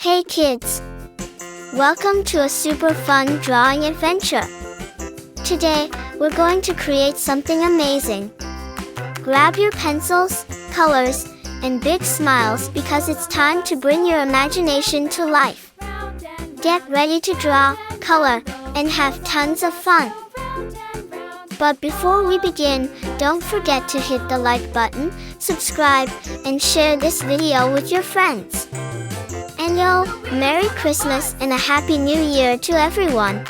Hey kids! Welcome to a super fun drawing adventure. Today, we're going to create something amazing. Grab your pencils, colors, and big smiles because it's time to bring your imagination to life. Get ready to draw, color, and have tons of fun. But before we begin, don't forget to hit the like button, subscribe, and share this video with your friends. And Merry Christmas and a Happy New Year to everyone!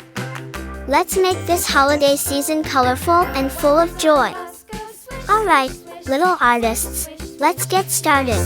Let's make this holiday season colorful and full of joy. Alright, little artists, let's get started.